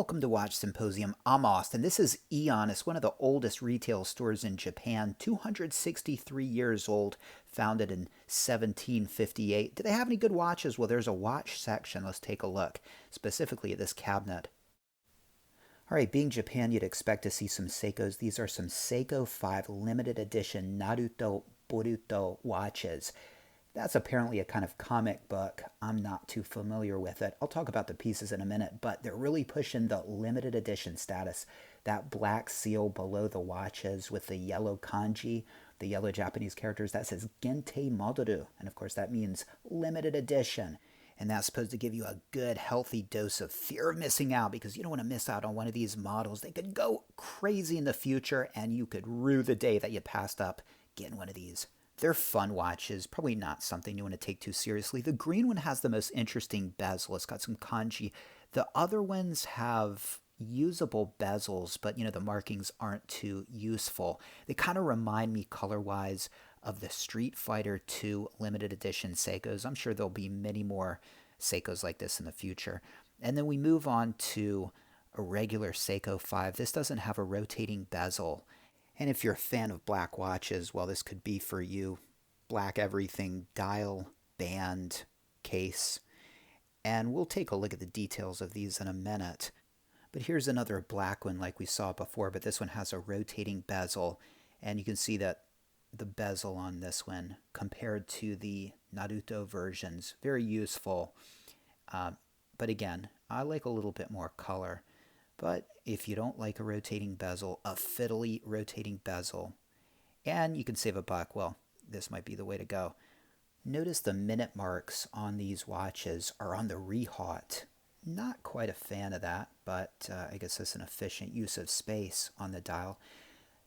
Welcome to Watch Symposium. I'm Austin. This is Aeon. It's one of the oldest retail stores in Japan, 263 years old, founded in 1758. Do they have any good watches? Well, there's a watch section. Let's take a look, specifically at this cabinet. All right, being Japan, you'd expect to see some Seikos. These are some Seiko 5 limited edition Naruto Boruto watches. That's apparently a kind of comic book. I'm not too familiar with it. I'll talk about the pieces in a minute, but they're really pushing the limited edition status. That black seal below the watches with the yellow kanji, the yellow Japanese characters, that says Gente Madoru. And of course, that means limited edition. And that's supposed to give you a good, healthy dose of fear of missing out because you don't want to miss out on one of these models. They could go crazy in the future and you could rue the day that you passed up getting one of these. They're fun watches, probably not something you want to take too seriously. The green one has the most interesting bezel. It's got some kanji. The other ones have usable bezels, but the markings aren't too useful. They kind of remind me color-wise of the Street Fighter 2 limited edition Seikos. I'm sure there'll be many more Seikos like this in the future. And then we move on to a regular Seiko 5. This doesn't have a rotating bezel. And if you're a fan of black watches, well, this could be for you. Black everything, dial, band, case. And we'll take a look at the details of these in a minute. But here's another black one like we saw before, but this one has a rotating bezel. And you can see that the bezel on this one compared to the Naruto versions, very useful. But again, I like a little bit more color. But if you don't like a rotating bezel, a fiddly rotating bezel, and you can save a buck, well, this might be the way to go. Notice the minute marks on these watches are on the rehaut. Not quite a fan of that, but I guess it's an efficient use of space on the dial.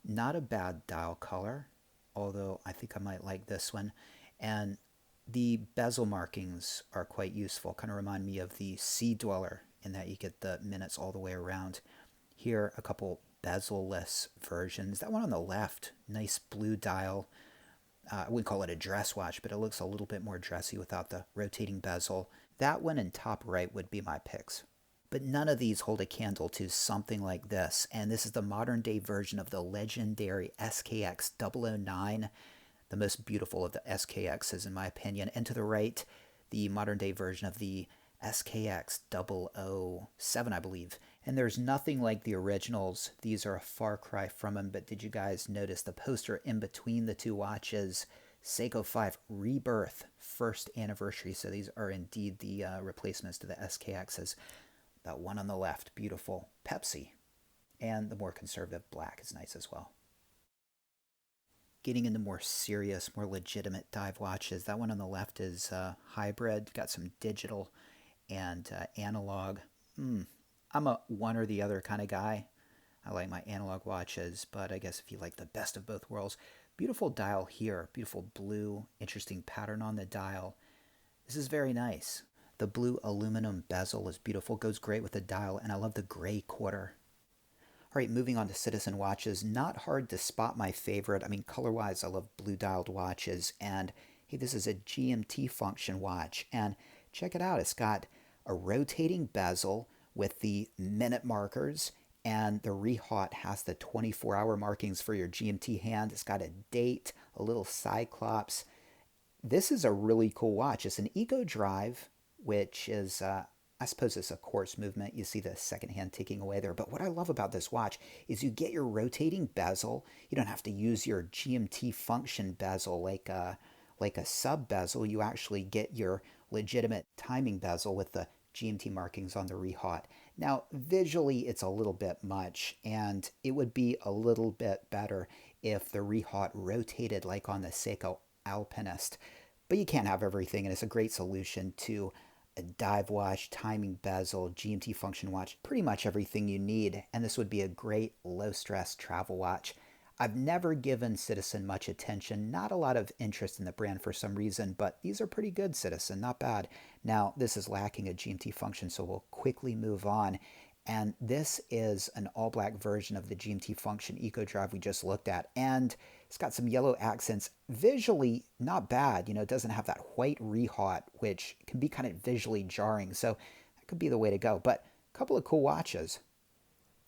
Not a bad dial color, although I think I might like this one. And the bezel markings are quite useful, kind of remind me of the Sea Dweller in that you get the minutes all the way around. Here, a couple bezel-less versions. That one on the left, nice blue dial. I wouldn't call it a dress watch, but it looks a little bit more dressy without the rotating bezel. That one in top right would be my picks. But none of these hold a candle to something like this, and this is the modern-day version of the legendary SKX 009, the most beautiful of the SKXs in my opinion. And to the right, the modern-day version of the SKX 007, I believe. And there's nothing like the originals. These are a far cry from them, but did you guys notice the poster in between the two watches? Seiko 5 Rebirth, first anniversary. So these are indeed the replacements to the SKXs. That one on the left, beautiful Pepsi. And the more conservative black is nice as well. Getting into more serious, more legitimate dive watches. That one on the left is hybrid, got some digital and analog. I'm a one or the other kind of guy. I like my analog watches, but I guess if you like the best of both worlds. Beautiful dial here, beautiful blue, interesting pattern on the dial. This is very nice. The blue aluminum bezel is beautiful, goes great with the dial, and I love the gray quarter. All right, moving on to Citizen watches. Not hard to spot my favorite. I mean, color-wise, I love blue-dialed watches, and hey, this is a GMT function watch, and check it out. It's got a rotating bezel with the minute markers, and the rehaut has the 24-hour markings for your GMT hand. It's got a date, a little cyclops. This is a really cool watch. It's an eco drive, which is, I suppose it's a quartz movement. You see the second hand ticking away there. But what I love about this watch is you get your rotating bezel. You don't have to use your GMT function bezel like a sub bezel. You actually get your legitimate timing bezel with the GMT markings on the rehaut. Now, visually, it's a little bit much, and it would be a little bit better if the rehaut rotated like on the Seiko Alpinist. But you can't have everything, and it's a great solution to a dive watch, timing bezel, GMT function watch, pretty much everything you need. And this would be a great low-stress travel watch. I've never given Citizen much attention, not a lot of interest in the brand for some reason, but these are pretty good, Citizen, not bad. Now, this is lacking a GMT function, so we'll quickly move on. And this is an all-black version of the GMT function Eco Drive we just looked at. And it's got some yellow accents. Visually, not bad. It doesn't have that white rehaut, which can be kind of visually jarring. So that could be the way to go. But a couple of cool watches.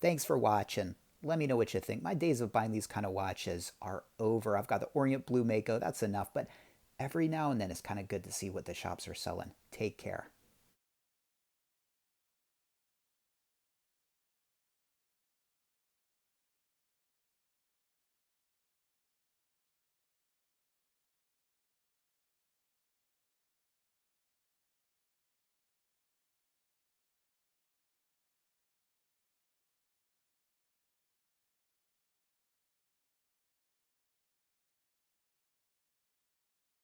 Thanks for watching. Let me know what you think. My days of buying these kind of watches are over. I've got the Orient Blue Mako. That's enough. But every now and then it's kind of good to see what the shops are selling. Take care.